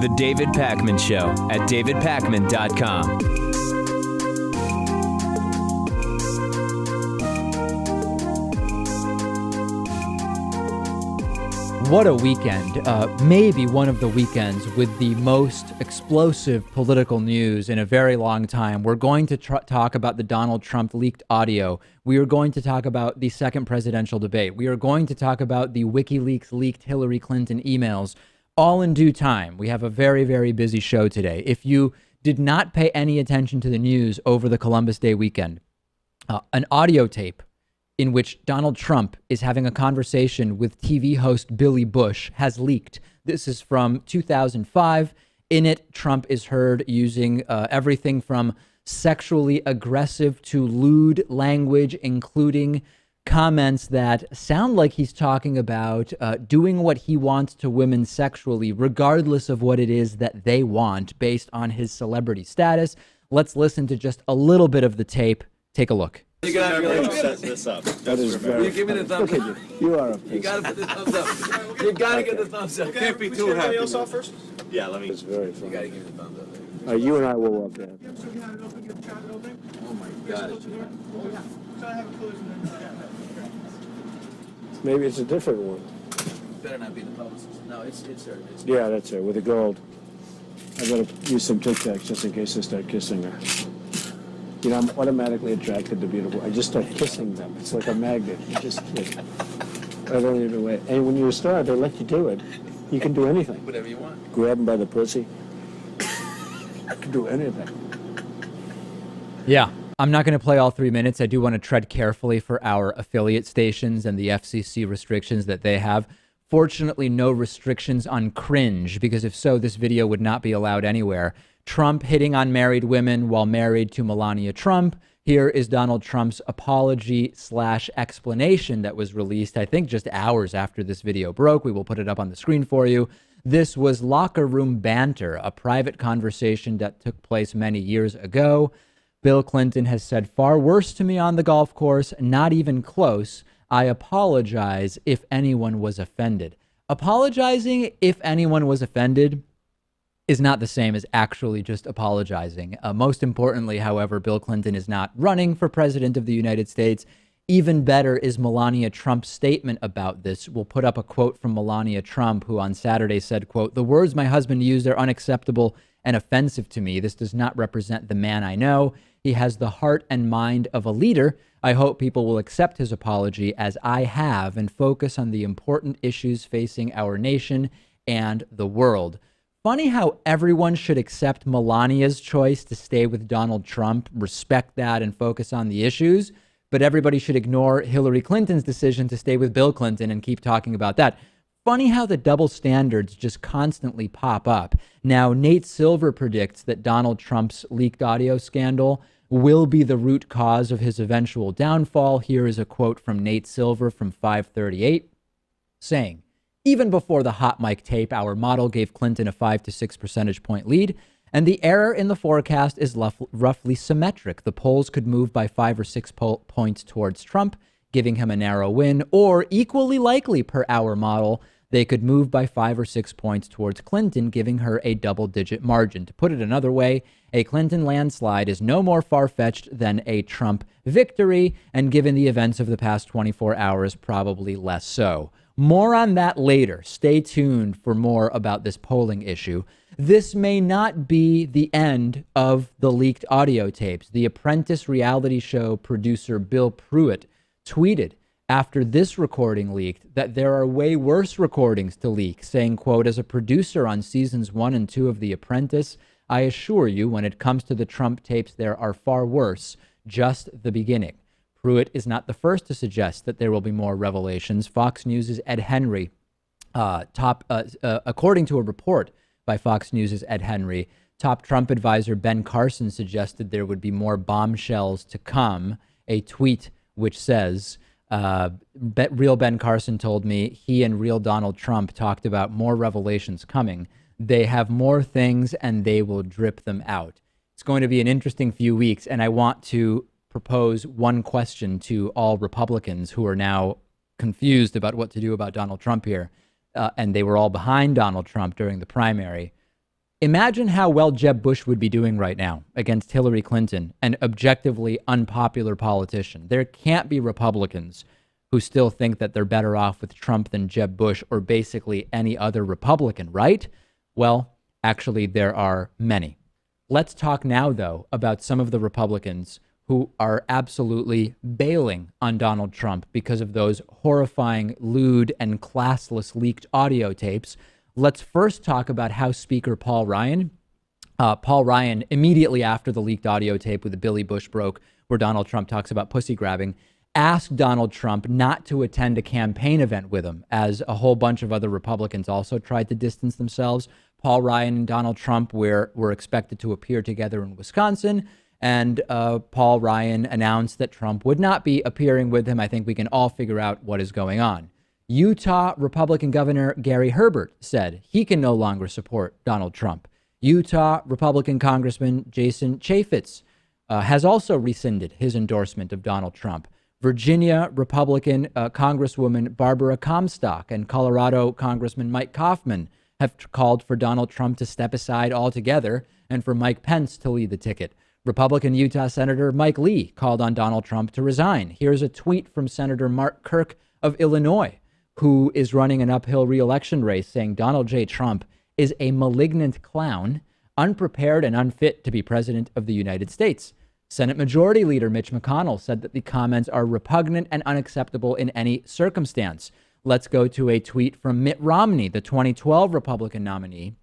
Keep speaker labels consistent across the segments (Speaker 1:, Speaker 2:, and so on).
Speaker 1: The David Pakman Show at davidpakman.com.
Speaker 2: What a weekend. Maybe one of the weekends with the most explosive political news in a very long time. We're going to talk about the Donald Trump leaked audio. We are going to talk about the second presidential debate. We are going to talk about the WikiLeaks leaked Hillary Clinton emails, all in due time. We have a very, very busy show today. If you did not pay any attention to the news over the Columbus Day weekend, an audio tape in which Donald Trump is having a conversation with TV host Billy Bush has leaked. This is from 2005. In it, Trump is heard using everything from sexually aggressive to lewd language, including comments that sound like he's talking about doing what he wants to women sexually, regardless of what it is that they want based on his celebrity status. Let's listen to just a little bit of the tape. Take a look.
Speaker 3: You gotta really set this up. That is very. You give me the thumbs up.
Speaker 4: You are a
Speaker 3: You gotta put the thumbs up. You gotta get the thumbs up. Can't be too happy. Else off first? Yeah, let me.
Speaker 4: It's very funny.
Speaker 3: You gotta give me the thumbs up.
Speaker 4: You and I will walk down.
Speaker 3: Oh my God.
Speaker 4: Maybe it's a different one.
Speaker 3: Better not be the publicist. No, it's her.
Speaker 4: Yeah, that's her, with the gold. I gotta use some Tic Tacs just in case I start kissing her. You know, I'm automatically attracted to beautiful. I just start kissing them. It's like a magnet. You just, like, I don't even wait. And when you're a star, they let you do it. You can do anything.
Speaker 3: Whatever you want.
Speaker 4: Grab them by the pussy. I can do anything.
Speaker 2: Yeah, I'm not going to play all 3 minutes. I do want to tread carefully for our affiliate stations and the FCC restrictions that they have. Fortunately, no restrictions on cringe, because if so, this video would not be allowed anywhere. Trump hitting on married women while married to Melania Trump. Here is Donald Trump's apology/explanation that was released, I think, just hours after this video broke. We will put it up on the screen for you. This was locker room banter, a private conversation that took place many years ago. Bill Clinton has said far worse to me on the golf course, not even close. I apologize if anyone was offended. Apologizing if anyone was offended is not the same as actually just apologizing. Most importantly, however, Bill Clinton is not running for president of the United States. Even better is Melania Trump's statement about this. We'll put up a quote from Melania Trump, who on Saturday said, quote, "The words my husband used are unacceptable and offensive to me. This does not represent the man I know. He has the heart and mind of a leader. I hope people will accept his apology as I have and focus on the important issues facing our nation and the world." Funny how everyone should accept Melania's choice to stay with Donald Trump, respect that, and focus on the issues, but everybody should ignore Hillary Clinton's decision to stay with Bill Clinton and keep talking about that. Funny how the double standards just constantly pop up. Now, Nate Silver predicts that Donald Trump's leaked audio scandal will be the root cause of his eventual downfall. Here is a quote from Nate Silver from 538 saying, "Even before the hot mic tape, our model gave Clinton a 5 to 6 percentage point lead, and the error in the forecast is roughly symmetric. The polls could move by 5 or 6 points towards Trump, giving him a narrow win, or equally likely per our model, they could move by 5 or 6 points towards Clinton, giving her a double-digit margin. To put it another way, a Clinton landslide is no more far-fetched than a Trump victory, and given the events of the past 24 hours, probably less so." More on that later. Stay tuned for more about this polling issue. This may not be the end of the leaked audio tapes. The Apprentice reality show producer Bill Pruitt tweeted after this recording leaked that there are way worse recordings to leak, saying, quote, "As a producer on seasons 1 and 2 of The Apprentice, I assure you when it comes to the Trump tapes, there are far worse, just the beginning." Pruitt is not the first to suggest that there will be more revelations. Fox News' Ed Henry, according to a report by Fox News' Ed Henry, top Trump advisor Ben Carson suggested there would be more bombshells to come. A tweet which says, real Ben Carson told me he and real Donald Trump talked about more revelations coming. They have more things and they will drip them out. It's going to be an interesting few weeks, and I want to propose one question to all Republicans who are now confused about what to do about Donald Trump here, and they were all behind Donald Trump during the primary. Imagine how well Jeb Bush would be doing right now against Hillary Clinton, an objectively unpopular politician. There can't be Republicans who still think that they're better off with Trump than Jeb Bush or basically any other Republican, right? Well, actually, there are many. Let's talk now, though, about some of the Republicans who are absolutely bailing on Donald Trump because of those horrifying, lewd, and classless leaked audio tapes. Let's first talk about House Speaker Paul Ryan. Paul Ryan, immediately after the leaked audio tape with the Billy Bush broke, where Donald Trump talks about pussy grabbing, asked Donald Trump not to attend a campaign event with him, as a whole bunch of other Republicans also tried to distance themselves. Paul Ryan and Donald Trump were expected to appear together in Wisconsin, and Paul Ryan announced that Trump would not be appearing with him. I think we can all figure out what is going on. Utah Republican Governor Gary Herbert said he can no longer support Donald Trump. Utah Republican Congressman Jason Chaffetz has also rescinded his endorsement of Donald Trump. Virginia Republican Congresswoman Barbara Comstock and Colorado Congressman Mike Coffman have called for Donald Trump to step aside altogether and for Mike Pence to lead the ticket. Republican Utah Senator Mike Lee called on Donald Trump to resign. Here's a tweet from Senator Mark Kirk of Illinois, who is running an uphill re-election race, saying Donald J. Trump is a malignant clown, unprepared and unfit to be president of the United States. Senate Majority Leader Mitch McConnell said that the comments are repugnant and unacceptable in any circumstance. Let's go to a tweet from Mitt Romney, the 2012 Republican nominee,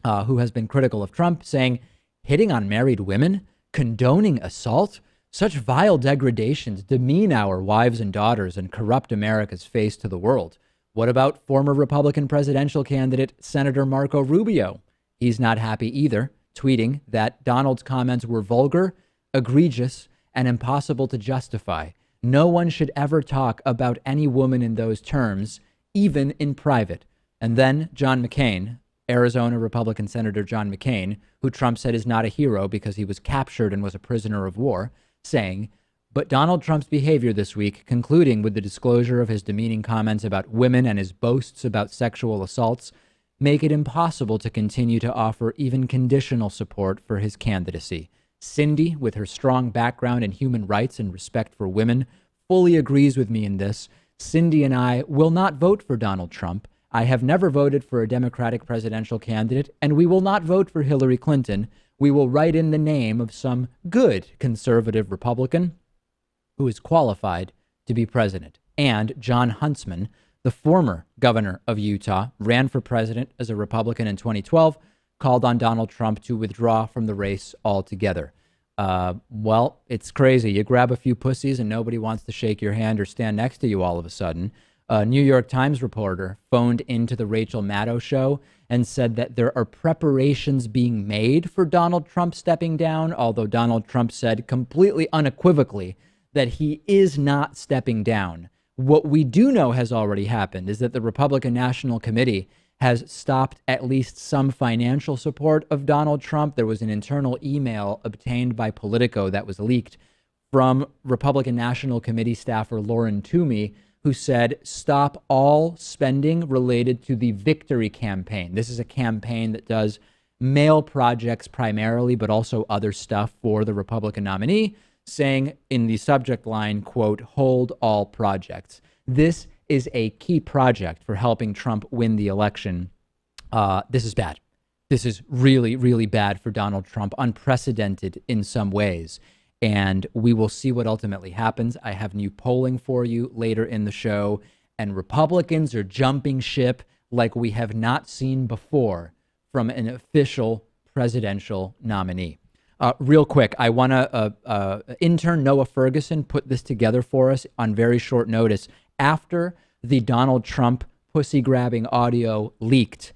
Speaker 2: who has been critical of Trump, saying, hitting on married women, condoning assault, such vile degradations demean our wives and daughters and corrupt America's face to the world. What about former Republican presidential candidate Senator Marco Rubio? He's not happy either, tweeting that Donald's comments were vulgar, egregious, and impossible to justify. No one should ever talk about any woman in those terms, even in private. And then John McCain, Arizona Republican Senator John McCain, who Trump said is not a hero because he was captured and was a prisoner of war, saying, but Donald Trump's behavior this week, concluding with the disclosure of his demeaning comments about women and his boasts about sexual assaults, make it impossible to continue to offer even conditional support for his candidacy. Cindy, with her strong background in human rights and respect for women, fully agrees with me in this. Cindy and I will not vote for Donald Trump. I have never voted for a Democratic presidential candidate, and we will not vote for Hillary Clinton. We will write in the name of some good conservative Republican who is qualified to be president. And John Huntsman, the former governor of Utah, ran for president as a Republican in 2012, called on Donald Trump to withdraw from the race altogether. Well, it's crazy. You grab a few pussies and nobody wants to shake your hand or stand next to you all of a sudden. A New York Times reporter phoned into the Rachel Maddow show and said that there are preparations being made for Donald Trump stepping down, although Donald Trump said completely unequivocally that he is not stepping down. What we do know has already happened is that the Republican National Committee has stopped at least some financial support of Donald Trump. There was an internal email obtained by Politico that was leaked from Republican National Committee staffer Lauren Toomey, who said, stop all spending related to the Victory Campaign. This is a campaign that does mail projects primarily, but also other stuff for the Republican nominee, saying in the subject line, quote, hold all projects. This is a key project for helping Trump win the election. This is bad. This is really, really bad for Donald Trump, unprecedented in some ways. And we will see what ultimately happens. I have new polling for you later in the show, and Republicans are jumping ship like we have not seen before from an official presidential nominee. Real quick, I want to intern Noah Ferguson put this together for us on very short notice after the Donald Trump pussy grabbing audio leaked.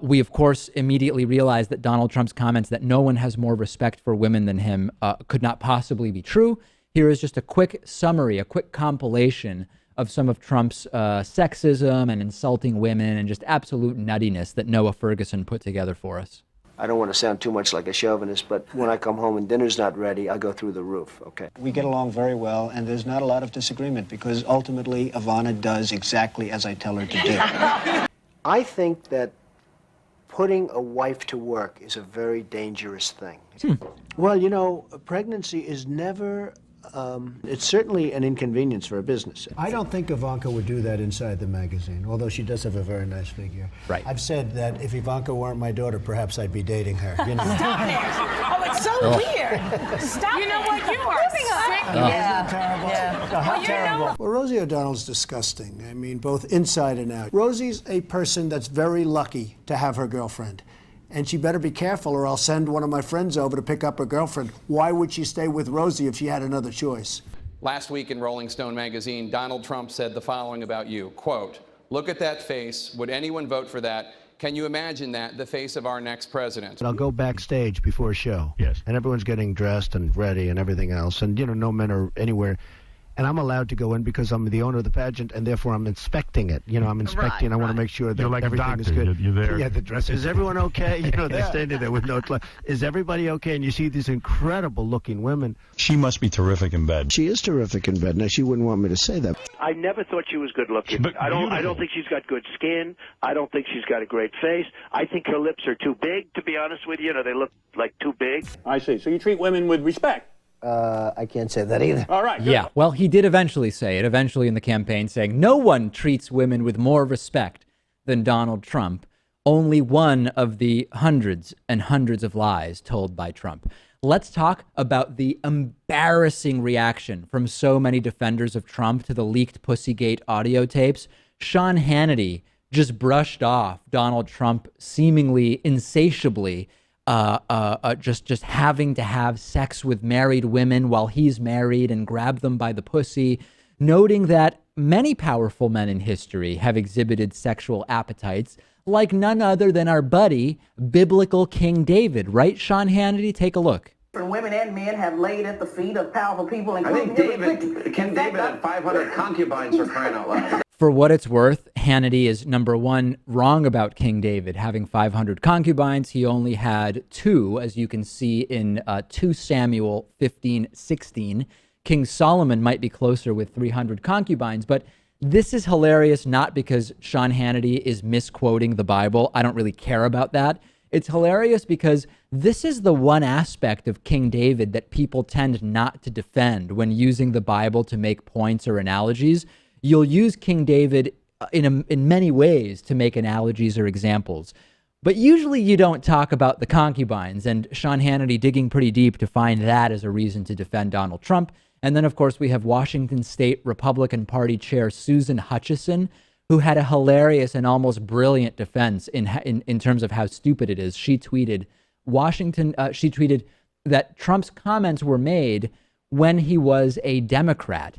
Speaker 2: We, of course, immediately realized that Donald Trump's comments that no one has more respect for women than him could not possibly be true. Here is just a quick summary, a quick compilation of some of Trump's sexism and insulting women and just absolute nuttiness that Noah Ferguson put together for us.
Speaker 5: I don't want to sound too much like a chauvinist, but when I come home and dinner's not ready, I go through the roof, okay?
Speaker 4: We get along very well, and there's not a lot of disagreement because ultimately Ivana does exactly as I tell her to do.
Speaker 5: I think that putting a wife to work is a very dangerous thing. Well, you know, pregnancy is never, it's certainly an inconvenience for a business.
Speaker 4: I don't think Ivanka would do that inside the magazine, although she does have a very nice figure.
Speaker 2: Right.
Speaker 4: I've said that if Ivanka weren't my daughter, perhaps I'd be dating her. You know.
Speaker 6: Stop it! Oh, it's so weird. Stop. You know what? You are sick.
Speaker 4: Isn't it terrible?
Speaker 6: Yeah.
Speaker 4: No, how
Speaker 6: Well, you
Speaker 4: terrible.
Speaker 6: know-
Speaker 4: Well, Rosie O'Donnell's disgusting. I mean, both inside and out. Rosie's a person that's very lucky to have her girlfriend. And she better be careful or I'll send one of my friends over to pick up her girlfriend. Why would she stay with Rosie if she had another choice?
Speaker 7: Last week in Rolling Stone magazine, Donald Trump said the following about you, quote, "Look at that face. Would anyone vote for that? Can you imagine that, the face of our next president?"
Speaker 4: I'll go backstage before a show.
Speaker 8: Yes.
Speaker 4: And everyone's getting dressed and ready and everything else. And, you know, no men are anywhere. And I'm allowed to go in because I'm the owner of the pageant, and therefore I'm inspecting it. You know, I'm inspecting. I want to make sure that
Speaker 8: You're like a
Speaker 4: everything is
Speaker 8: doctor.
Speaker 4: good.
Speaker 8: You're there.
Speaker 4: Yeah, the dress. Is everyone okay? You know, they're standing there with no clothes. Is everybody okay? And you see these incredible-looking women.
Speaker 8: She must be terrific in bed.
Speaker 4: She is terrific in bed. Now, she wouldn't want me to say that.
Speaker 9: I never thought she was good looking.
Speaker 8: But
Speaker 9: I don't
Speaker 8: beautiful.
Speaker 9: think she's got good skin. I don't think she's got a great face. I think her lips are too big, to be honest with you. You know, they look like too big.
Speaker 3: I see. So you treat women with respect.
Speaker 5: I can't say that either.
Speaker 3: All right. good.
Speaker 2: Yeah, well, he did eventually say it, eventually in the campaign, saying no one treats women with more respect than Donald Trump. Only one of the hundreds and hundreds of lies told by Trump. Let's talk about the embarrassing reaction from so many defenders of Trump to the leaked Pussygate audio tapes. Sean Hannity just brushed off Donald Trump seemingly insatiably just having to have sex with married women while he's married and grab them by the pussy, noting that many powerful men in history have exhibited sexual appetites like none other than our buddy, biblical King David. Right, Sean Hannity? Take a look.
Speaker 10: Women and men have laid at the feet of powerful people.
Speaker 3: I think King David had 500 concubines for crying out loud.
Speaker 2: For what it's worth, Hannity is, number one, wrong about King David having 500 concubines. He only had 2, as you can see in 2 Samuel 15:16. King Solomon might be closer with 300 concubines, but this is hilarious not because Sean Hannity is misquoting the Bible. I don't really care about that. It's hilarious because this is the one aspect of King David that people tend not to defend when using the Bible to make points or analogies. You'll use King David in many ways to make analogies or examples. But usually you don't talk about the concubines, and Sean Hannity digging pretty deep to find that as a reason to defend Donald Trump. And then, of course, we have Washington State Republican Party Chair Susan Hutchison, who had a hilarious and almost brilliant defense in terms of how stupid it is. She tweeted, she tweeted that Trump's comments were made when he was a Democrat.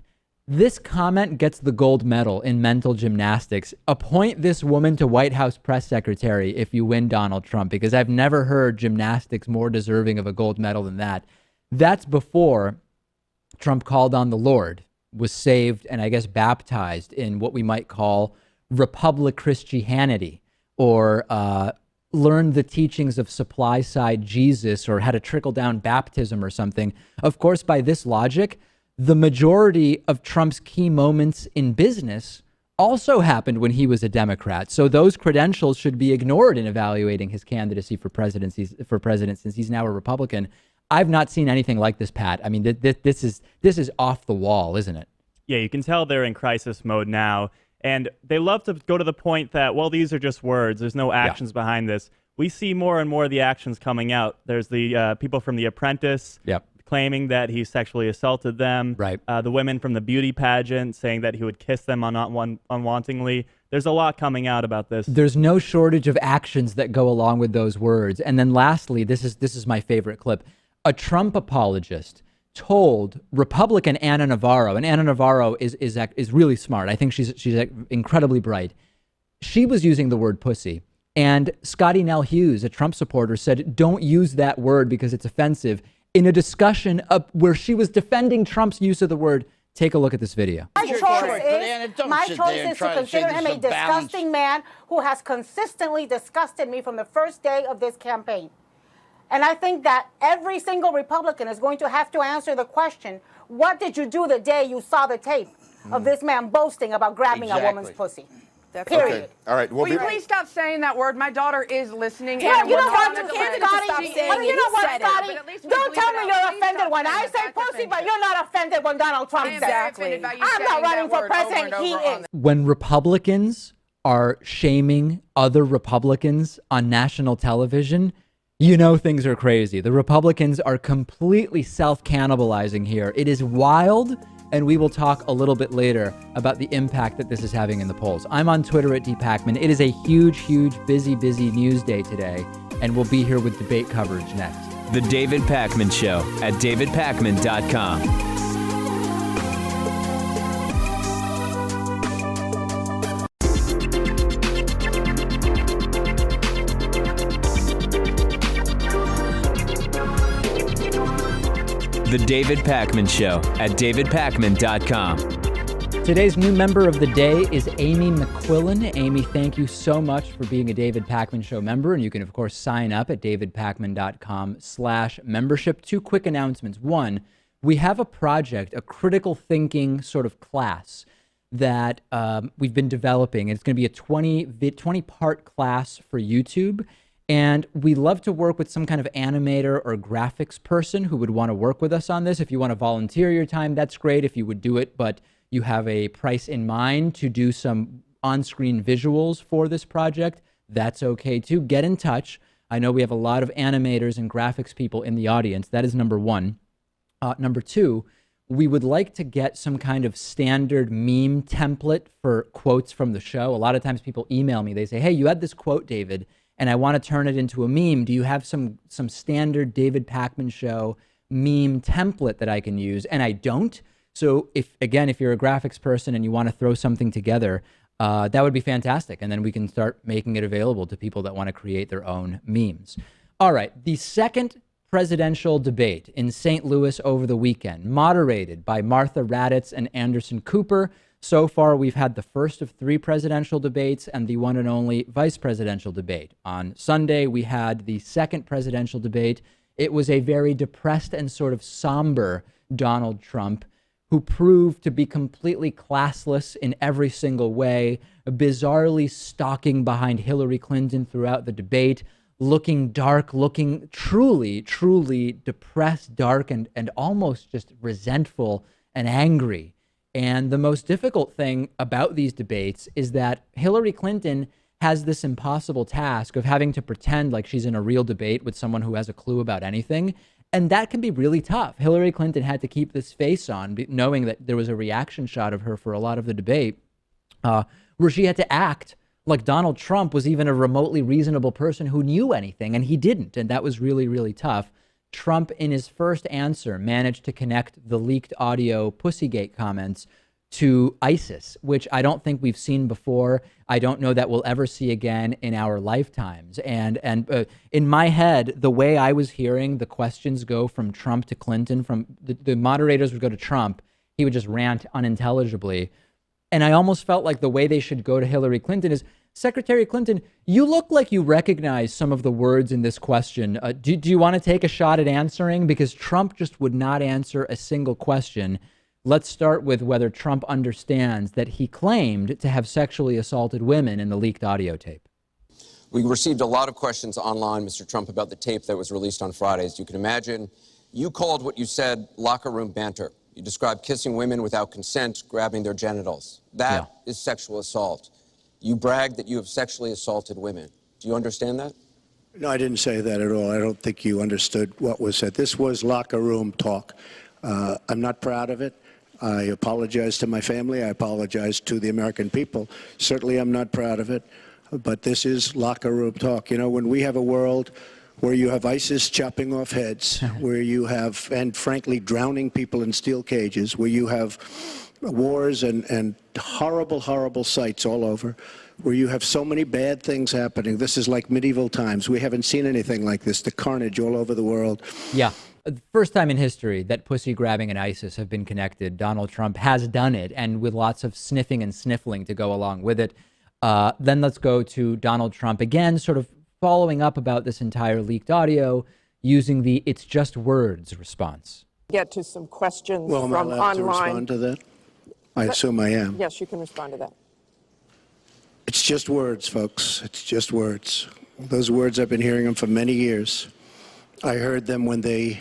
Speaker 2: This comment gets the gold medal in mental gymnastics. Appoint this woman to White House press secretary if you win Donald Trump, because I've never heard gymnastics more deserving of a gold medal than that. That's before Trump called on the Lord, was saved, and I guess baptized in what we might call Republic Christianity, or learned the teachings of supply side Jesus, or had a trickle down baptism or something. Of course, by this logic, the majority of Trump's key moments in business also happened when he was a Democrat. So those credentials should be ignored in evaluating his candidacy for president since he's now a Republican. I've not seen anything like this, Pat. I mean, this is off the wall, isn't it?
Speaker 11: Yeah, you can tell they're in crisis mode now. And they love to go to the point that, well, these are just words. There's no actions behind this. We see more and more of the actions coming out. There's the people from The Apprentice claiming that he sexually assaulted them.
Speaker 2: Right.
Speaker 11: The women from the beauty pageant saying that he would kiss them unwantingly. There's a lot coming out about this.
Speaker 2: There's no shortage of actions that go along with those words. And then lastly, this is my favorite clip. A Trump apologist told Republican Ana Navarro, and Ana Navarro is really smart. I think she's incredibly bright. She was using the word pussy, and Scotty Nell Hughes, a Trump supporter, said, "Don't use that word because it's offensive." In a discussion where she was defending Trump's use of the word. Take a look at this video.
Speaker 10: My choice is to consider him a disgusting man who has consistently disgusted me from the first day of this campaign. And I think that every single Republican is going to have to answer the question, what did you do the day you saw the tape of this man boasting about grabbing a woman's pussy? Period.
Speaker 12: Okay. All right.
Speaker 6: Will you please stop saying that word? My daughter is listening.
Speaker 10: Yeah,
Speaker 6: and
Speaker 10: you know
Speaker 6: we're
Speaker 10: what,
Speaker 6: not
Speaker 10: Scotty?
Speaker 6: gonna
Speaker 10: You know what, Scotty? Don't tell me you're offended when I say pussy, but you're not offended when Donald Trump says it. I'm not running for president. He is.
Speaker 2: When Republicans are shaming other Republicans on national television, you know things are crazy. The Republicans are completely self-cannibalizing here. It is wild, and we will talk a little bit later about the impact that this is having in the polls. I'm on Twitter at @dpacman. It is a huge, busy news day today, and we'll be here with debate coverage next.
Speaker 1: The David Pakman Show at davidpakman.com. The David Pakman Show at davidpakman.com.
Speaker 2: Today's new member of the day is Amy McQuillan. Amy, thank you so much for being a David Pakman Show member. And you can, of course, sign up at davidpakman.com/membership. Two quick announcements. One, we have a project, a critical thinking sort of class that we've been developing. It's going to be a 20-part class for YouTube. And we love to work with some kind of animator or graphics person who would want to work with us on this. If you want to volunteer your time, that's great if you would do it, but you have a price in mind to do some on-screen visuals for this project, that's okay too. Get in touch. I know we have a lot of animators and graphics people in the audience. That is number one. Number two, we would like to get some kind of standard meme template for quotes from the show. A lot of times people email me. They say, hey, you had this quote, David, and I want to turn it into a meme. Do you have some standard David Pakman Show meme template that I can use? And I don't. So if you're a graphics person and you want to throw something together, that would be fantastic. And then we can start making it available to people that want to create their own memes. All right. The second presidential debate in St. Louis over the weekend, moderated by Martha Raddatz and Anderson Cooper. So far, we've had the first of 3 presidential debates and the one and only vice presidential debate. On Sunday, we had the second presidential debate. It was a very depressed and sort of somber Donald Trump, who proved to be completely classless in every single way, bizarrely stalking behind Hillary Clinton throughout the debate, looking dark, looking truly depressed, dark, and almost just resentful and angry. And the most difficult thing about these debates is that Hillary Clinton has this impossible task of having to pretend like she's in a real debate with someone who has a clue about anything. And that can be really tough. Hillary Clinton had to keep this face on, knowing that there was a reaction shot of her for a lot of the debate, where she had to act like Donald Trump was even a remotely reasonable person who knew anything, and he didn't. And that was really tough. Trump, in his first answer, managed to connect the leaked audio Pussygate comments to ISIS, which I don't think we've seen before. I don't know that we'll ever see again in our lifetimes. And in my head, the way I was hearing the questions go from Trump to Clinton, from the moderators would go to Trump, he would just rant unintelligibly. And I almost felt like the way they should go to Hillary Clinton is, Secretary Clinton, you look like you recognize some of the words in this question. Do you want to take a shot at answering? Because Trump just would not answer a single question. Let's start with whether Trump understands that he claimed to have sexually assaulted women in the leaked audio tape.
Speaker 13: We received a lot of questions online, Mr. Trump, about the tape that was released on Friday. As you can imagine, you called what you said locker room banter. You described kissing women without consent, grabbing their genitals. That is sexual assault. You bragged that you have sexually assaulted women. Do you understand that?
Speaker 5: No, I didn't say that at all. I don't think you understood what was said. This was locker room talk. I'm not proud of it. I apologize to my family. I apologize to the American people. Certainly, I'm not proud of it. But this is locker room talk. You know, when we have a world where you have ISIS chopping off heads, where you have, and frankly, drowning people in steel cages, where you have wars and horrible sights all over, where you have so many bad things happening. This is like medieval times. We haven't seen anything like this, the carnage all over the world.
Speaker 2: Yeah. The first time in history that pussy grabbing and ISIS have been connected. Donald Trump has done it, and with lots of sniffing and sniffling to go along with it. Then let's go to Donald Trump again, sort of following up about this entire leaked audio. using the "it's just words" response.
Speaker 6: Get to some questions
Speaker 4: Well, am I
Speaker 6: from
Speaker 4: allowed to
Speaker 6: online.
Speaker 4: respond to that? I assume I am.
Speaker 6: Yes, you can respond to that.
Speaker 4: It's just words, folks. It's just words. Those words, I've been hearing them for many years. I heard them when they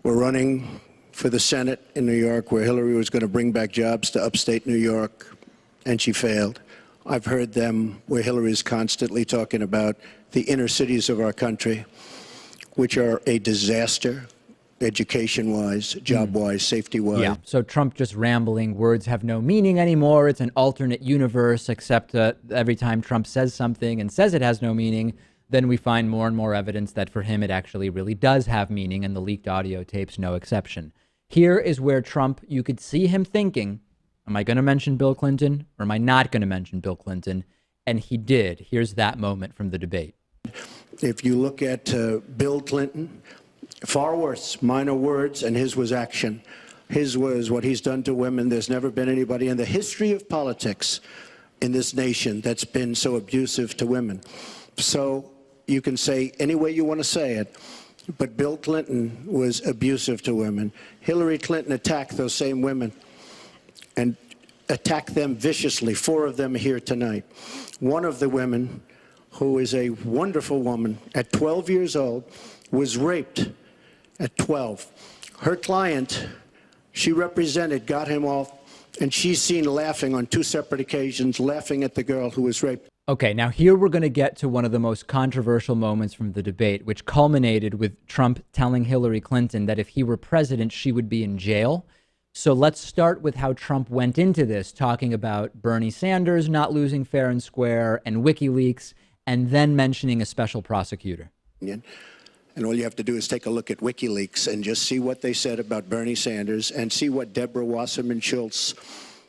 Speaker 4: were running for the Senate in New York, where Hillary was going to bring back jobs to upstate New York, and she failed. I've heard them where Hillary is constantly talking about the inner cities of our country, which are a disaster, education-wise, job-wise, safety-wise.
Speaker 2: Yeah, so Trump just rambling, words have no meaning anymore. It's an alternate universe, except every time Trump says something and says it has no meaning, then we find more and more evidence that for him it actually really does have meaning, and the leaked audio tapes no exception. Here is where Trump, you could see him thinking, am I going to mention Bill Clinton or am I not going to mention Bill Clinton? And he did. Here's that moment from the debate.
Speaker 4: If you look at Bill Clinton, far worse, minor words, and his was action. His was what he's done to women. There's never been anybody in the history of politics in this nation that's been so abusive to women. So you can say any way you want to say it, but Bill Clinton was abusive to women. Hillary Clinton attacked those same women and attacked them viciously. 4 of them here tonight. One of the women, who is a wonderful woman, at 12 years old, was raped at 12. Her client, she represented, got him off, and she's seen laughing on 2 separate occasions, laughing at the girl who was raped.
Speaker 2: Okay, now here we're going to get to one of the most controversial moments from the debate, which culminated with Trump telling Hillary Clinton that if he were president, she would be in jail. So let's start with how Trump went into this, talking about Bernie Sanders not losing fair and square and WikiLeaks, and then mentioning a special prosecutor.
Speaker 4: And all you have to do is take a look at WikiLeaks and just see what they said about Bernie Sanders and see what Deborah Wasserman Schultz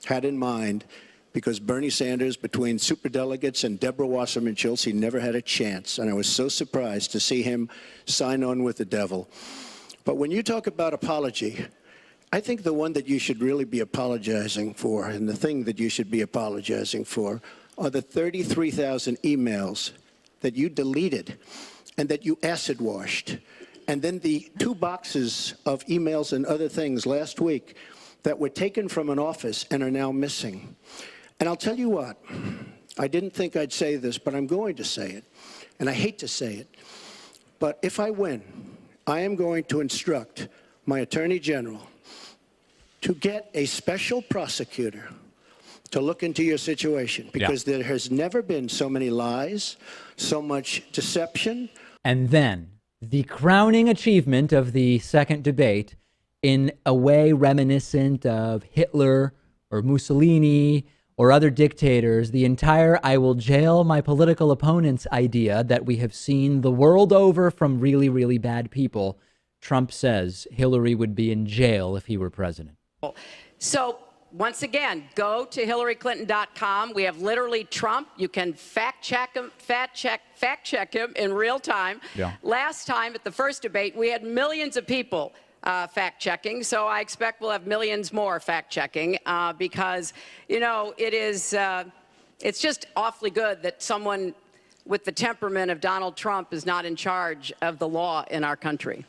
Speaker 4: had in mind. Because Bernie Sanders, between superdelegates and Deborah Wasserman Schultz, he never had a chance. And I was so surprised to see him sign on with the devil. But when you talk about apology, I think the one that you should really be apologizing for, and the thing that you should be apologizing for, are the 33,000 emails that you deleted and that you acid washed. And then the 2 boxes of emails and other things last week that were taken from an office and are now missing. And I'll tell you what, I didn't think I'd say this, but I'm going to say it. And I hate to say it. But if I win, I am going to instruct my Attorney General to get a special prosecutor to look into your situation, because there has never been so many lies, so much deception.
Speaker 2: And then the crowning achievement of the second debate, in a way reminiscent of Hitler or Mussolini or other dictators, the entire "I will jail my political opponents" idea that we have seen the world over from really, really bad people. Trump says Hillary would be in jail if he were president.
Speaker 12: So once again, go to HillaryClinton.com. We have literally Trump. You can fact check him in real time.
Speaker 2: Yeah.
Speaker 12: Last time at the first debate, we had millions of people fact checking. So I expect we'll have millions more fact checking because, you know, it's just awfully good that someone with the temperament of Donald Trump is not in charge of the law in our country.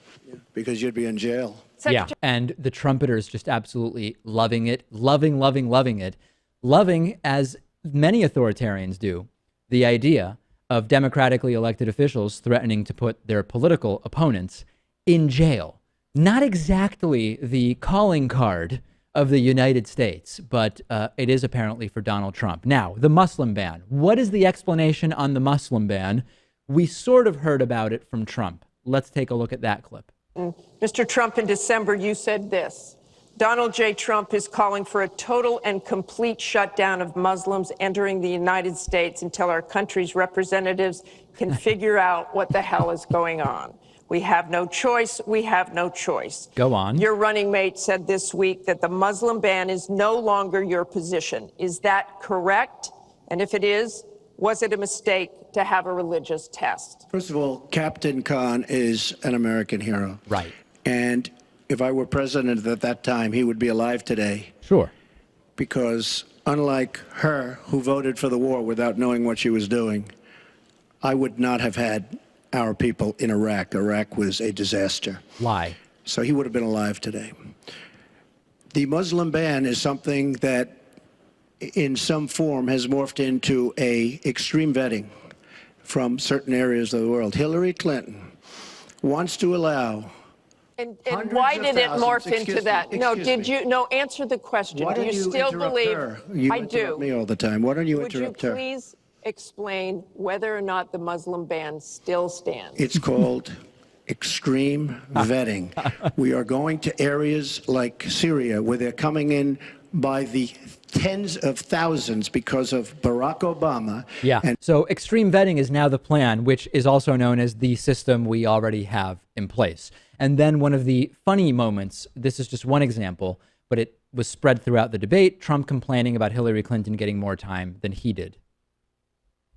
Speaker 4: Because you'd be in jail.
Speaker 2: Yeah, and the trumpeters just absolutely loving it, loving it, loving, as many authoritarians do, the idea of democratically elected officials threatening to put their political opponents in jail. Not exactly the calling card of the United States, but it is apparently for Donald Trump. Now, the Muslim ban. What is the explanation on the Muslim ban? We sort of heard about it from Trump. Let's take a look at that clip.
Speaker 6: Mr. Trump, in December, you said this: Donald J. Trump is calling for a total and complete shutdown of Muslims entering the United States until our country's representatives can figure out what the hell is going on. We have no choice. We have no choice.
Speaker 2: Go on.
Speaker 6: Your running mate said this week that the Muslim ban is no longer your position. Is that correct? And if it is, was it a mistake to have a religious test?
Speaker 4: First of all, Captain Khan is an American hero.
Speaker 2: Right.
Speaker 4: And if I were president at that time, he would be alive today.
Speaker 2: Sure.
Speaker 4: Because unlike her, who voted for the war without knowing what she was doing, I would not have had
Speaker 5: our people in Iraq. Iraq was a disaster.
Speaker 2: Lie.
Speaker 5: So he would have been alive today. The Muslim ban is something that in some form has morphed into a extreme vetting from certain areas of the world. Hillary Clinton wants to allow.
Speaker 6: And why did it morph into that? No, did you? No, answer the question.
Speaker 5: Why
Speaker 6: do
Speaker 5: don't
Speaker 6: you
Speaker 5: you
Speaker 6: still
Speaker 5: interrupt
Speaker 6: believe?
Speaker 5: her? You
Speaker 6: I
Speaker 5: interrupt
Speaker 6: do.
Speaker 5: me all the time. Why don't you
Speaker 6: Would you
Speaker 5: interrupt her?
Speaker 6: please explain whether or not the Muslim ban still stands?
Speaker 5: It's called extreme vetting. We are going to areas like Syria where they're coming in by the tens of thousands because of Barack Obama.
Speaker 2: Yeah. So extreme vetting is now the plan, which is also known as the system we already have in place. And then one of the funny moments, this is just one example, but it was spread throughout the debate, Trump complaining about Hillary Clinton getting more time than he did.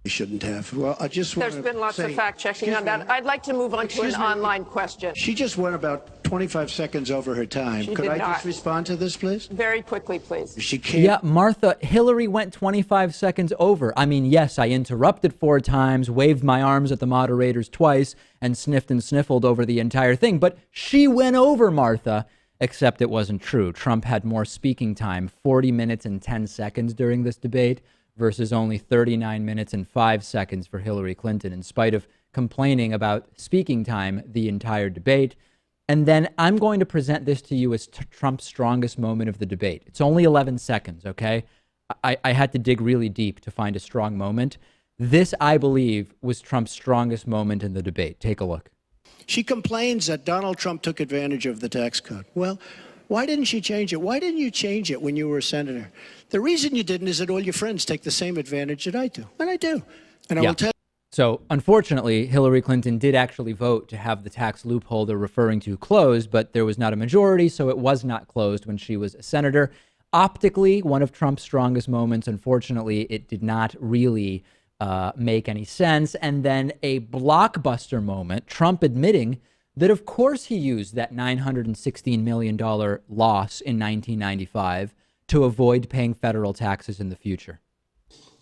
Speaker 5: You shouldn't have. Well, I just want
Speaker 6: There's been lots of fact-checking on that. I'd like to move on to an online question.
Speaker 5: She just went about 25 seconds over her time.
Speaker 6: She
Speaker 5: Could
Speaker 6: did
Speaker 5: I
Speaker 6: not.
Speaker 5: just respond to this, please?
Speaker 6: Very quickly, please.
Speaker 5: She can't.
Speaker 2: Yeah, Martha, Hillary went 25 seconds over. I mean, yes, I interrupted 4 times, waved my arms at the moderators twice, and sniffed and sniffled over the entire thing. But she went over, Martha, except it wasn't true. Trump had more speaking time, 40 minutes and 10 seconds during this debate, versus only 39 minutes and 5 seconds for Hillary Clinton, in spite of complaining about speaking time the entire debate. And then I'm going to present this to you as Trump's strongest moment of the debate. It's only 11 seconds, okay? I had to dig really deep to find a strong moment. This, I believe, was Trump's strongest moment in the debate. Take a look.
Speaker 5: She complains that Donald Trump took advantage of the tax code. Well, why didn't she change it? Why didn't you change it when you were a senator? The reason you didn't is that all your friends take the same advantage that I do. And I do. And I will tell you.
Speaker 2: So, unfortunately, Hillary Clinton did actually vote to have the tax loophole they're referring to closed, but there was not a majority, so it was not closed when she was a senator. Optically, one of Trump's strongest moments. Unfortunately, it did not really make any sense. And then a blockbuster moment, Trump admitting that, of course, he used that $916 million loss in 1995 to avoid paying federal taxes in the future.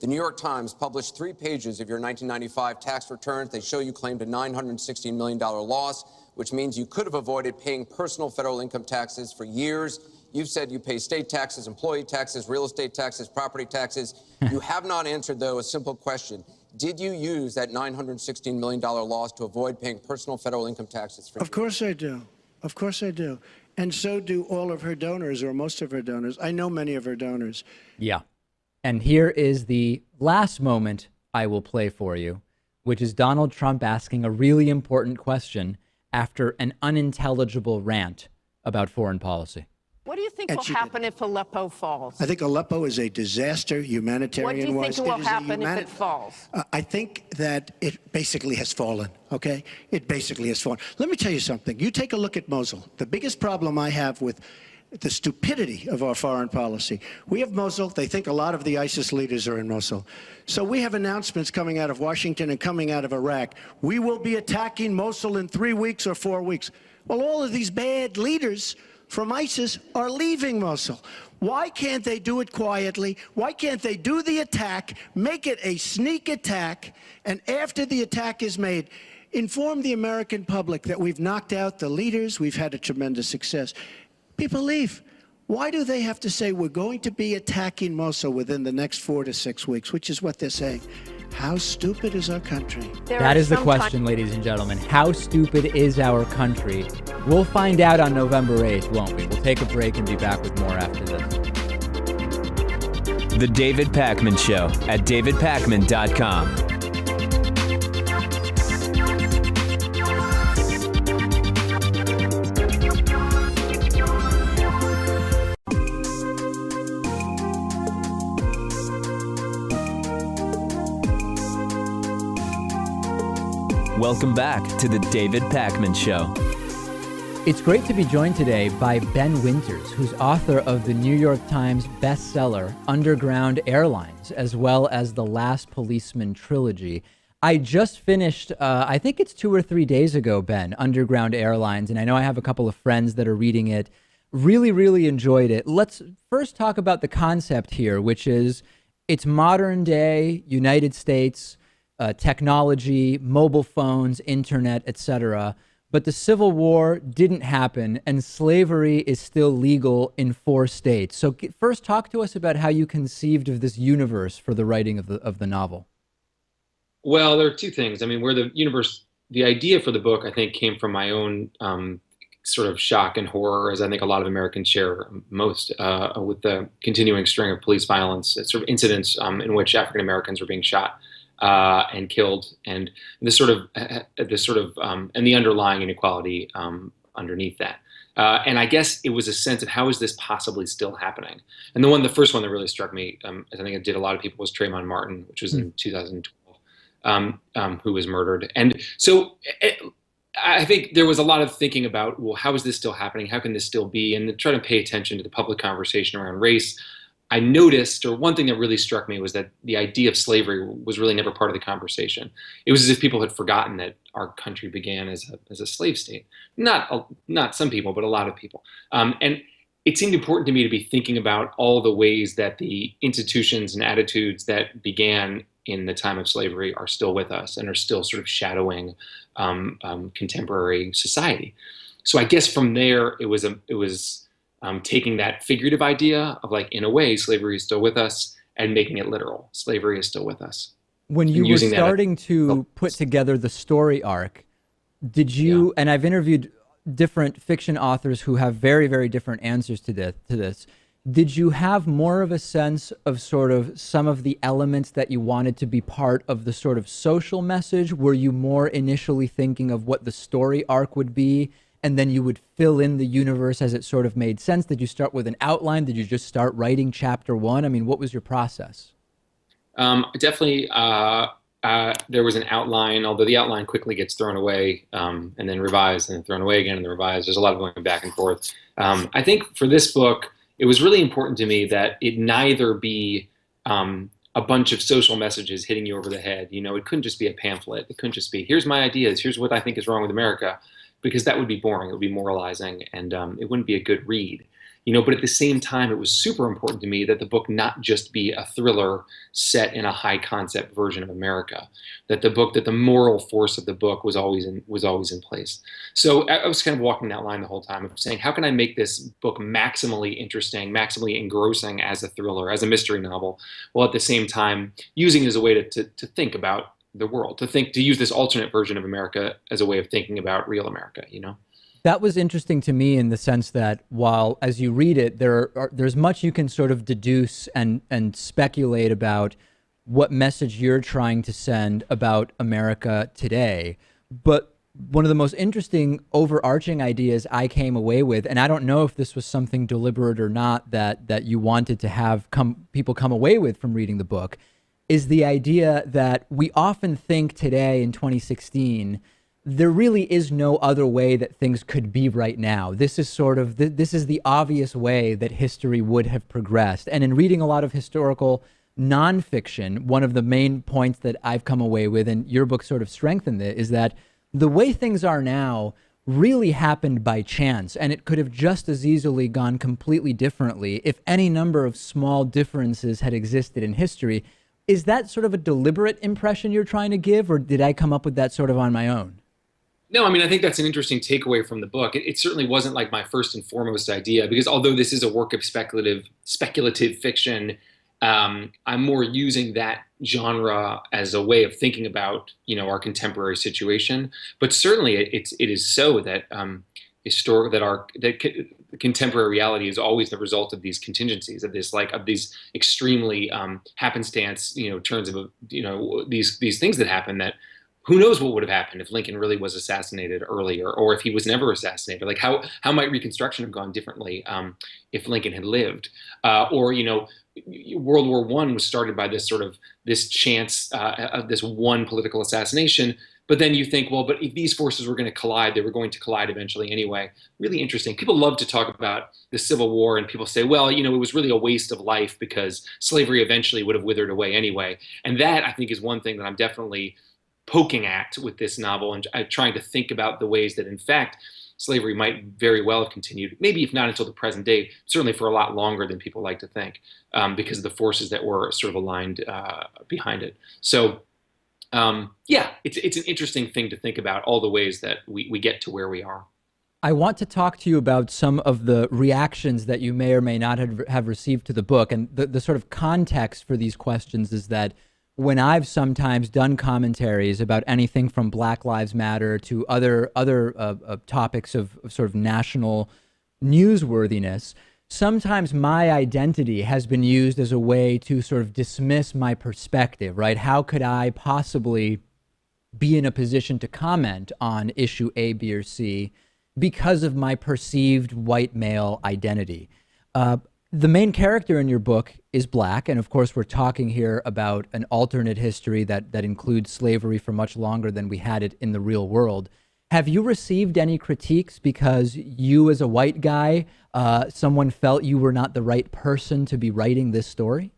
Speaker 13: The New York Times published 3 pages of your 1995 tax returns. They show you claimed a $916 million loss, which means you could have avoided paying personal federal income taxes for years. You've said you pay state taxes, employee taxes, real estate taxes, property taxes. You have not answered, though, a simple question. Did you use that $916 million loss to avoid paying personal federal income taxes for years?
Speaker 5: Of course I do. Of course I do. And so do all of her donors, or most of her donors. I know many of her donors.
Speaker 2: Yeah. And here is the last moment I will play for you, which is Donald Trump asking a really important question after an unintelligible rant about foreign policy.
Speaker 6: What do you think will happen if Aleppo falls?
Speaker 5: I think Aleppo is a disaster, humanitarian-wise.
Speaker 6: What do you think will happen if it falls?
Speaker 5: I think that it basically has fallen, okay? It basically has fallen. Let me tell you something. You take a look at Mosul. The biggest problem I have with the stupidity of our foreign policy. We have Mosul. They think a lot of the ISIS leaders are in Mosul. So we have announcements coming out of Washington and coming out of Iraq. We will be attacking Mosul in 3 weeks or 4 weeks. Well, all of these bad leaders from ISIS are leaving Mosul. Why can't they do it quietly? Why can't they do the attack, make it a sneak attack, and after the attack is made, inform the American public that we've knocked out the leaders, we've had a tremendous success. People leave. Why do they have to say we're going to be attacking Mosul within the next 4 to 6 weeks, which is what they're saying? How stupid is our country?
Speaker 2: That is the question, ladies and gentlemen. How stupid is our country? We'll find out on November 8th, won't we? We'll take a break and be back with more after this.
Speaker 1: The David Pakman Show at davidpakman.com. Welcome back to the David Pakman Show.
Speaker 2: It's great to be joined today by Ben Winters, who's author of the New York Times bestseller Underground Airlines, as well as the Last Policeman trilogy. I just finished, I think it's 2 or 3 days ago, Ben, Underground Airlines, and I know I have a couple of friends that are reading it. Really, really enjoyed it. Let's first talk about the concept here, which is it's modern day United States. technology, mobile phones, internet, etc. But the Civil War didn't happen, and slavery is still legal in 4 states. So first, talk to us about how you conceived of this universe for the writing of the novel.
Speaker 14: Well, there are 2 things. I mean, where the idea for the book, I think, came from my own sort of shock and horror, as I think a lot of Americans share most, with the continuing string of police violence, sort of incidents in which African Americans were being shot and killed, and this sort of and the underlying inequality underneath that. And I guess it was a sense of how is this possibly still happening? And the first one that really struck me, as I think it did a lot of people, was Trayvon Martin, which was in 2012, who was murdered. And so I think there was a lot of thinking about, well, how is this still happening? How can this still be? And trying to pay attention to the public conversation around race. I noticed, or one thing that really struck me, was that the idea of slavery was really never part of the conversation. It was as if people had forgotten that our country began as a slave state. Not some people, but a lot of people. And it seemed important to me to be thinking about all the ways that the institutions and attitudes that began in the time of slavery are still with us and are still sort of shadowing contemporary society. So I guess from there, it was taking that figurative idea of, like, in a way, slavery is still with us, and making it literal. Slavery is still with us.
Speaker 2: When you were starting to put together the story arc, did you, and I've interviewed different fiction authors who have very, very different answers to this, did you have more of a sense of sort of some of the elements that you wanted to be part of the sort of social message? Were you more initially thinking of what the story arc would be, and then you would fill in the universe as it sort of made sense? Did you start with an outline? Did you just start writing chapter 1? I mean, what was your process?
Speaker 14: Definitely, there was an outline, although the outline quickly gets thrown away and then revised and then thrown away again and then revised. There's a lot of going back and forth. I think for this book, it was really important to me that it neither be a bunch of social messages hitting you over the head. You know, it couldn't just be a pamphlet. It couldn't just be, here's my ideas, here's what I think is wrong with America, because that would be boring. It would be moralizing, and it wouldn't be a good read. You know, but at the same time, it was super important to me that the book not just be a thriller set in a high concept version of America, that the moral force of the book was always in place. So I was kind of walking that line the whole time of saying, how can I make this book maximally interesting, maximally engrossing as a thriller, as a mystery novel, while at the same time using it as a way to think about the world, to use this alternate version of America as a way of thinking about real America, you know?
Speaker 2: That was interesting to me in the sense that while, as you read it, there's much you can sort of deduce and speculate about what message you're trying to send about America today. But one of the most interesting overarching ideas I came away with, and I don't know if this was something deliberate or not that you wanted to have people come away with from reading the book, is the idea that we often think today in 2016, there really is no other way that things could be right now. This is sort of, this is the obvious way that history would have progressed. And in reading a lot of historical nonfiction, one of the main points that I've come away with, and your book sort of strengthened it, is that the way things are now really happened by chance, and it could have just as easily gone completely differently if any number of small differences had existed in history. Is that sort of a deliberate impression you're trying to give, or did I come up with that sort of on my own?
Speaker 14: No, I mean, I think that's an interesting takeaway from the book. It certainly wasn't like my first and foremost idea, because although this is a work of speculative fiction, I'm more using that genre as a way of thinking about, you know, our contemporary situation. But certainly, it is so that contemporary reality is always the result of these contingencies, of these extremely happenstance, you know, turns of, you know, these things that happen that. Who knows what would have happened if Lincoln really was assassinated earlier, or if he was never assassinated? Like how might Reconstruction have gone differently if Lincoln had lived? Or, you know, World War I was started by this chance of this one political assassination. But then you think, well, but if these forces were going to collide, they were going to collide eventually anyway. Really interesting. People love to talk about the Civil War, and people say, well, you know, it was really a waste of life because slavery eventually would have withered away anyway. And that, I think, is one thing that I'm definitely poking at with this novel, and trying to think about the ways that, in fact, slavery might very well have continued, maybe if not until the present day, certainly for a lot longer than people like to think, because of the forces that were sort of aligned behind it. So Yeah, it's an interesting thing to think about, all the ways that we get to where we are.
Speaker 2: I want to talk to you about some of the reactions that you may or may not have received to the book. And the sort of context for these questions is that when I've sometimes done commentaries about anything from Black Lives Matter to other topics of sort of national newsworthiness, sometimes my identity has been used as a way to sort of dismiss my perspective, right? How could I possibly be in a position to comment on issue A, B, or C because of my perceived white male identity? The main character in your book is Black, and of course we're talking here about an alternate history that includes slavery for much longer than we had it in the real world. Have you received any critiques because you, as a white guy, someone felt you were not the right person to be writing this story?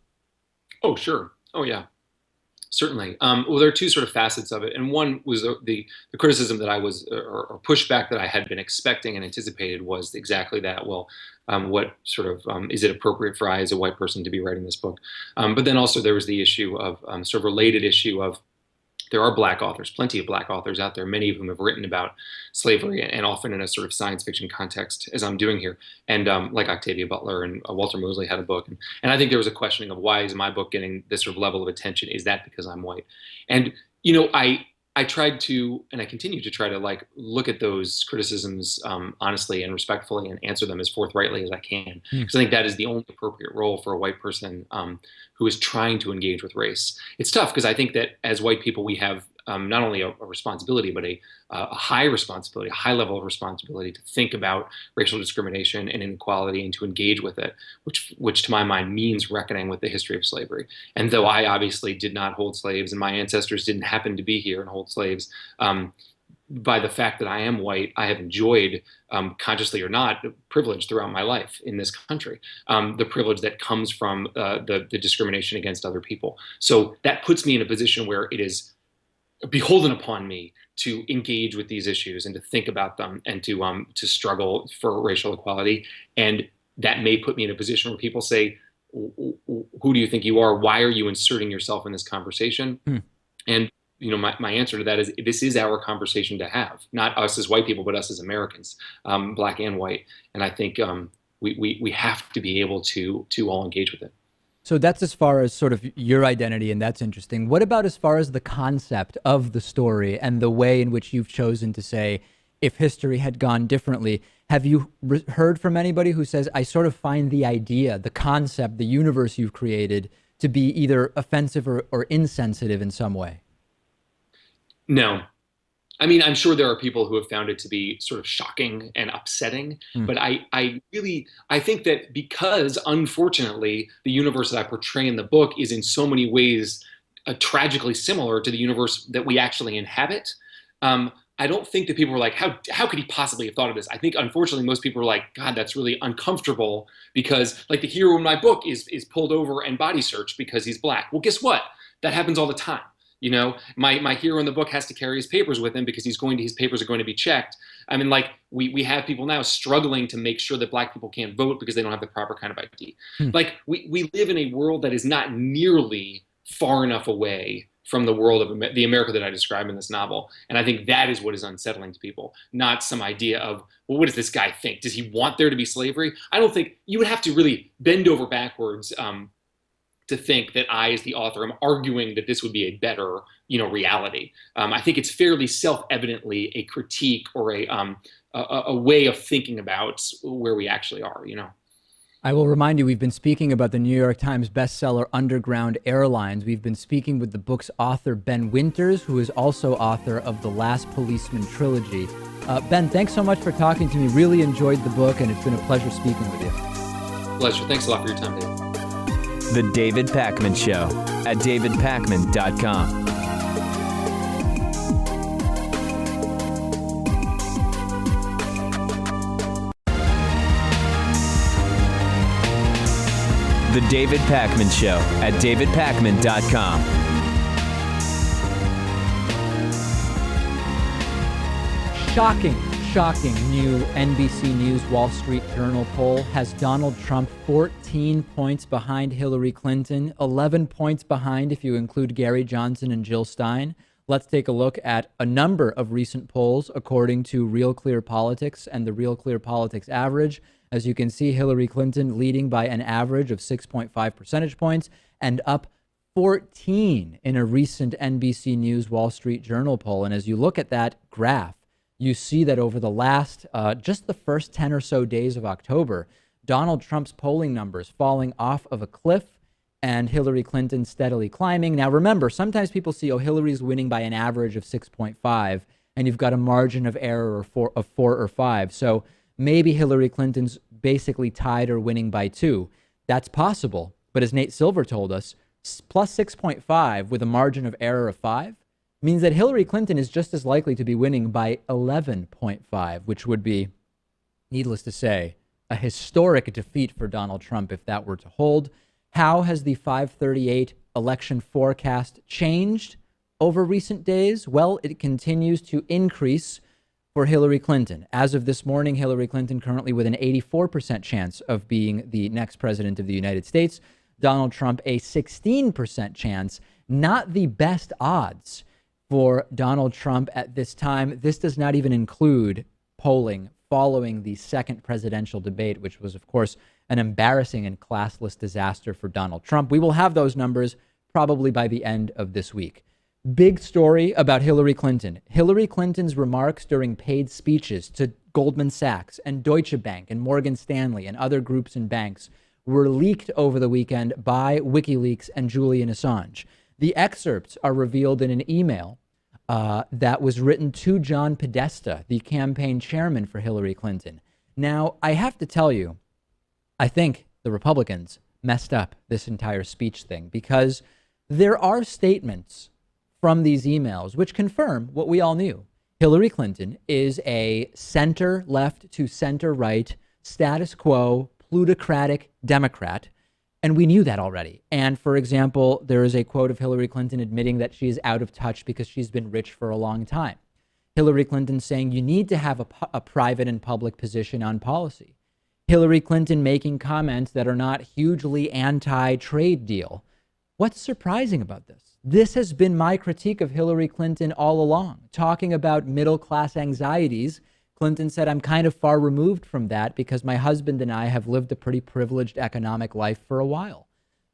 Speaker 14: Oh, sure. Oh, yeah. Certainly. Well, there are two sort of facets of it. And one was the criticism that I was, or pushback that I had been expecting and anticipated was exactly that. Well, what sort of, is it appropriate for I as a white person to be writing this book? But then also there was the issue of, sort of related issue of, there are Black authors, plenty of Black authors out there, many of whom have written about slavery and often in a sort of science fiction context, as I'm doing here. And like Octavia Butler and Walter Mosley had a book. And I think there was a questioning of, why is my book getting this sort of level of attention? Is that because I'm white? And, you know, I tried to, and I continue to try to like look at those criticisms honestly and respectfully and answer them as forthrightly as I can. Because I think that is the only appropriate role for a white person who is trying to engage with race. It's tough because I think that as white people, we have not only a responsibility, but a high responsibility, a high level of responsibility to think about racial discrimination and inequality and to engage with it, which to my mind means reckoning with the history of slavery. And though I obviously did not hold slaves and my ancestors didn't happen to be here and hold slaves, by the fact that I am white, I have enjoyed, consciously or not, privilege throughout my life in this country. The privilege that comes from the discrimination against other people. So that puts me in a position where it is beholden upon me to engage with these issues and to think about them and to struggle for racial equality. And that may put me in a position where people say, who do you think you are? Why are you inserting yourself in this conversation? And you know, my answer to that is, this is our conversation to have, not us as white people, but us as Americans, Black and white. And I think we have to be able to all engage with it.
Speaker 2: So that's as far as sort of your identity, and that's interesting. What about as far as the concept of the story and the way in which you've chosen to say, if history had gone differently? Have you heard from anybody who says, I sort of find the idea, the concept, the universe you've created to be either offensive or insensitive in some way?
Speaker 14: No. I mean, I'm sure there are people who have found it to be sort of shocking and upsetting, but I think that because, unfortunately, the universe that I portray in the book is in so many ways tragically similar to the universe that we actually inhabit, I don't think that people were like, how could he possibly have thought of this? I think, unfortunately, most people were like, God, that's really uncomfortable because, like, the hero in my book is pulled over and body searched because he's Black. Well, guess what? That happens all the time. You know, my hero in the book has to carry his papers with him because his papers are going to be checked. I mean, like, we have people now struggling to make sure that Black people can't vote because they don't have the proper kind of ID. Like, we live in a world that is not nearly far enough away from the world of the America that I describe in this novel. And I think that is what is unsettling to people, not some idea of, well, what does this guy think? Does he want there to be slavery? I don't think you would have to really bend over backwards to think that I, as the author, am arguing that this would be a better, reality. I think it's fairly self-evidently a critique or a way of thinking about where we actually are,
Speaker 2: I will remind you, we've been speaking about the New York Times bestseller Underground Airlines. We've been speaking with the book's author, Ben Winters, who is also author of the Last Policeman trilogy. Ben, thanks so much for talking to me. Really enjoyed the book, and it's been a pleasure speaking with you.
Speaker 14: Pleasure. Thanks a lot for your time, David.
Speaker 1: The David Pakman Show at davidpakman.com. The David Pakman Show at davidpakman.com.
Speaker 2: Shocking new NBC News Wall Street Journal poll has Donald Trump 14 points behind Hillary Clinton, 11 points behind if you include Gary Johnson and Jill Stein. Let's take a look at a number of recent polls according to Real Clear Politics and the Real Clear Politics average. As you can see, Hillary Clinton leading by an average of 6.5 percentage points and up 14 in a recent NBC News Wall Street Journal poll. And as you look at that graph, you see that over the last, just the first 10 or so days of October, Donald Trump's polling numbers falling off of a cliff and Hillary Clinton steadily climbing. Now, remember, sometimes people see, oh, Hillary's winning by an average of 6.5, and you've got a margin of error of 4 or 5. So maybe Hillary Clinton's basically tied or winning by 2. That's possible. But as Nate Silver told us, plus 6.5 with a margin of error of 5 means that Hillary Clinton is just as likely to be winning by 11.5, which would be, needless to say, a historic defeat for Donald Trump if that were to hold. How has the 538 election forecast changed over recent days? Well, it continues to increase for Hillary Clinton. As of this morning, Hillary Clinton currently with an 84% chance of being the next president of the United States. Donald Trump, a 16% chance, not the best odds for Donald Trump at this time. This does not even include polling following the second presidential debate, which was, of course, an embarrassing and classless disaster for Donald Trump. We will have those numbers probably by the end of this week. Big story about Hillary Clinton. Hillary Clinton's remarks during paid speeches to Goldman Sachs and Deutsche Bank and Morgan Stanley and other groups and banks were leaked over the weekend by WikiLeaks and Julian Assange. The excerpts are revealed in an email that was written to John Podesta, the campaign chairman for Hillary Clinton. Now, I have to tell you, I think the Republicans messed up this entire speech thing because there are statements from these emails which confirm what we all knew. Hillary Clinton is a center-left to center-right, status quo, plutocratic Democrat. And we knew that already. And for example, there is a quote of Hillary Clinton admitting that she is out of touch because she's been rich for a long time. Hillary Clinton saying you need to have a private and public position on policy. Hillary Clinton making comments that are not hugely anti-trade deal. What's surprising about this? This has been my critique of Hillary Clinton all along, talking about middle-class anxieties. Clinton said, I'm kind of far removed from that because my husband and I have lived a pretty privileged economic life for a while.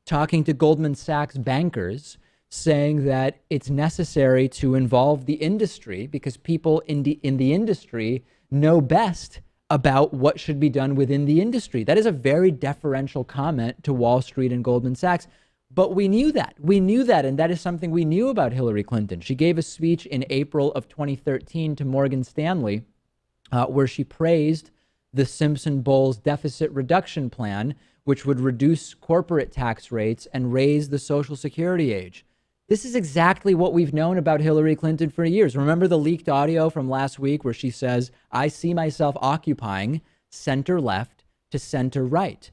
Speaker 2: Talking to Goldman Sachs bankers, saying that it's necessary to involve the industry because people in the industry know best about what should be done within the industry. That is a very deferential comment to Wall Street and Goldman Sachs. But we knew that. We knew that, and that is something we knew about Hillary Clinton. She gave a speech in April of 2013 to Morgan Stanley where she praised the Simpson-Bowles deficit reduction plan, which would reduce corporate tax rates and raise the Social Security age. This is exactly what we've known about Hillary Clinton for years. Remember the leaked audio from last week where she says, I see myself occupying center-left to center-right.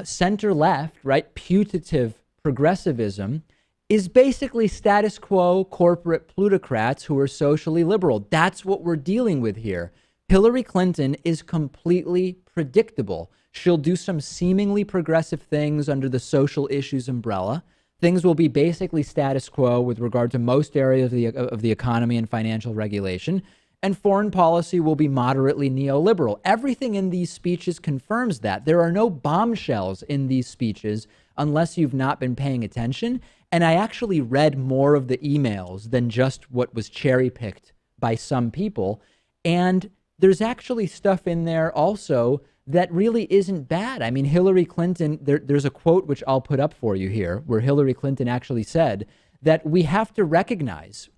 Speaker 2: Center-left, right, putative progressivism is basically status quo corporate plutocrats who are socially liberal. That's what we're dealing with here. Hillary Clinton is completely predictable. She'll do some seemingly progressive things under the social issues umbrella. Things will be basically status quo with regard to most areas of the economy and financial regulation. And foreign policy will be moderately neoliberal. Everything in these speeches confirms that. There are no bombshells in these speeches unless you've not been paying attention. And I actually read more of the emails than just what was cherry-picked by some people. And there's actually stuff in there also that really isn't bad. I mean, Hillary Clinton, there's a quote which I'll put up for you here, where Hillary Clinton actually said that we have to recognize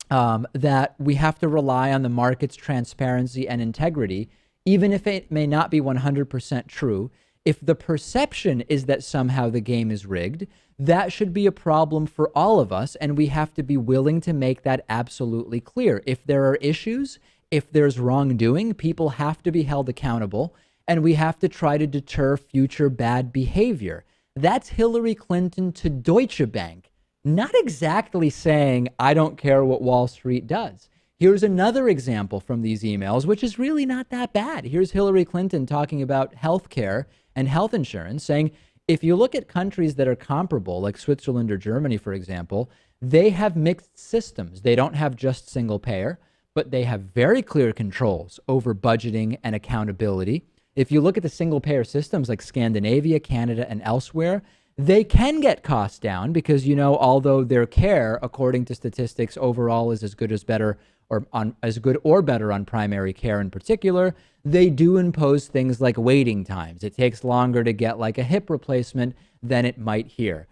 Speaker 2: that we have to rely on the market's transparency and integrity, even if it may not be 100% true. If the perception is that somehow the game is rigged, that should be a problem for all of us, and we have to be willing to make that absolutely clear. If there are issues, if there's wrongdoing, people have to be held accountable, and we have to try to deter future bad behavior. That's Hillary Clinton to Deutsche Bank. Not exactly saying, I don't care what Wall Street does. Here's another example from these emails, which is really not that bad. Here's Hillary Clinton talking about healthcare and health insurance, saying, if you look at countries that are comparable, like Switzerland or Germany, for example, they have mixed systems. They don't have just single payer, but they have very clear controls over budgeting and accountability. If you look at the single payer systems like Scandinavia, Canada, and elsewhere, they can get costs down because, although their care, according to statistics, overall is as good as better as good or better on primary care in particular, they do impose things like waiting times. It takes longer to get like a hip replacement than it might here.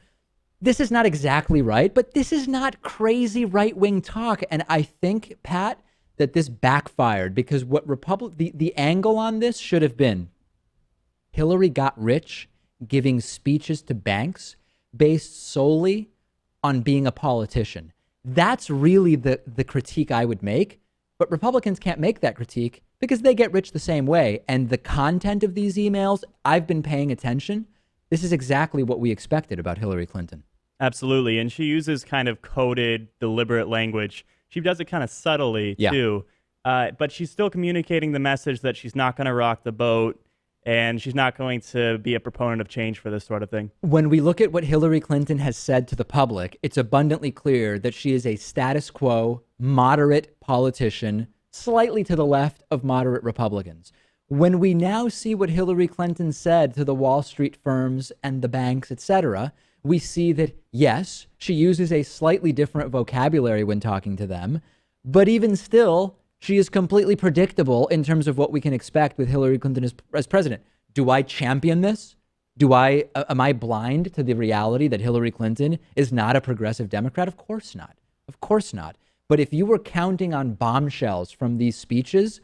Speaker 2: This is not exactly right, but this is not crazy right-wing talk. And I think, Pat, that this backfired because what the angle on this should have been Hillary got rich giving speeches to banks based solely on being a politician. That's really the critique I would make. But Republicans can't make that critique because they get rich the same way. And the content of these emails, I've been paying attention. This is exactly what we expected about Hillary Clinton.
Speaker 11: Absolutely. And she uses kind of coded, deliberate language. She does it kind of subtly, too. But she's still communicating the message that she's not going to rock the boat and she's not going to be a proponent of change for this sort of thing.
Speaker 2: When we look at what Hillary Clinton has said to the public, it's abundantly clear that she is a status quo, moderate politician, slightly to the left of moderate Republicans. When we now see what Hillary Clinton said to the Wall Street firms and the banks, etc., we see that, yes, she uses a slightly different vocabulary when talking to them, but even still, she is completely predictable in terms of what we can expect with Hillary Clinton as president. Do I champion this? Am I blind to the reality that Hillary Clinton is not a progressive Democrat? Of course not. Of course not. But if you were counting on bombshells from these speeches,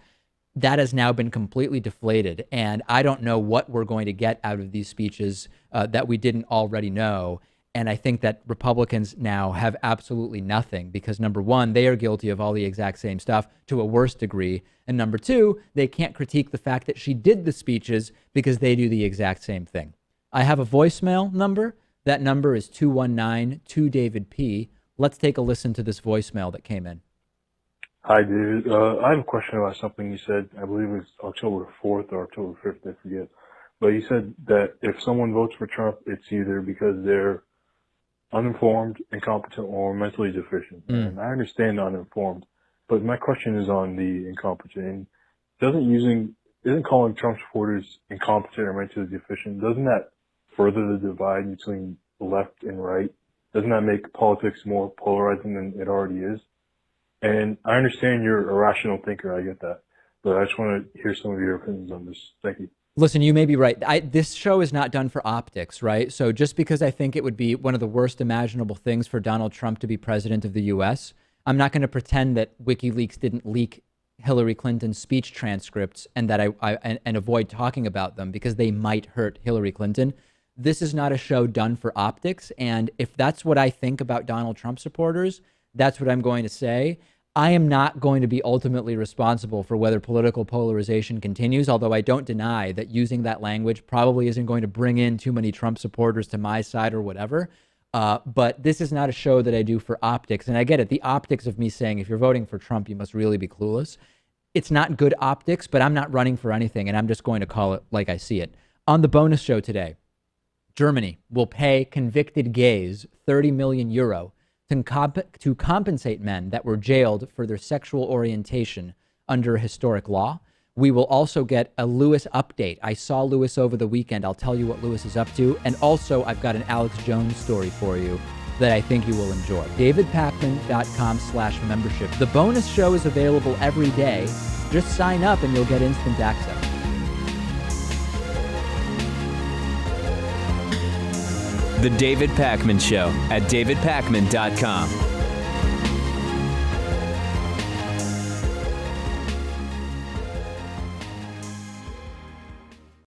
Speaker 2: that has now been completely deflated. And I don't know what we're going to get out of these speeches that we didn't already know. And I think that Republicans now have absolutely nothing because, number one, they are guilty of all the exact same stuff to a worse degree. And number two, they can't critique the fact that she did the speeches because they do the exact same thing. I have a voicemail number. That number is 219-2-DAVID-P. Let's take a listen to this voicemail that came in.
Speaker 15: Hi, David. I have a question about something you said. I believe it was October 4th or October 5th, I forget. But you said that if someone votes for Trump, it's either because they're uninformed, incompetent, or mentally deficient. And I understand uninformed, but my question is on the incompetent. And isn't calling Trump supporters incompetent or mentally deficient, doesn't that further the divide between left and right? Doesn't that make politics more polarizing than it already is? And I understand you're a rational thinker, I get that, but I just want to hear some of your opinions on this. Thank you.
Speaker 2: Listen, you may be right. This show is not done for optics, right? So just because I think it would be one of the worst imaginable things for Donald Trump to be president of the U.S., I'm not going to pretend that WikiLeaks didn't leak Hillary Clinton's speech transcripts and that I avoid talking about them because they might hurt Hillary Clinton. This is not a show done for optics. And if that's what I think about Donald Trump supporters, that's what I'm going to say. I am not going to be ultimately responsible for whether political polarization continues, although I don't deny that using that language probably isn't going to bring in too many Trump supporters to my side or whatever. But this is not a show that I do for optics. And I get it. The optics of me saying, if you're voting for Trump, you must really be clueless. It's not good optics, but I'm not running for anything. And I'm just going to call it like I see it. On the bonus show today, Germany will pay convicted gays 30 million euro to compensate men that were jailed for their sexual orientation under a historic law. We will also get a Lewis update. I saw Lewis over the weekend. I'll tell you what Lewis is up to. And also, I've got an Alex Jones story for you that I think you will enjoy. davidpakman.com/membership. The bonus show is available every day. Just sign up and you'll get instant access.
Speaker 1: The David Pakman Show at davidpakman.com.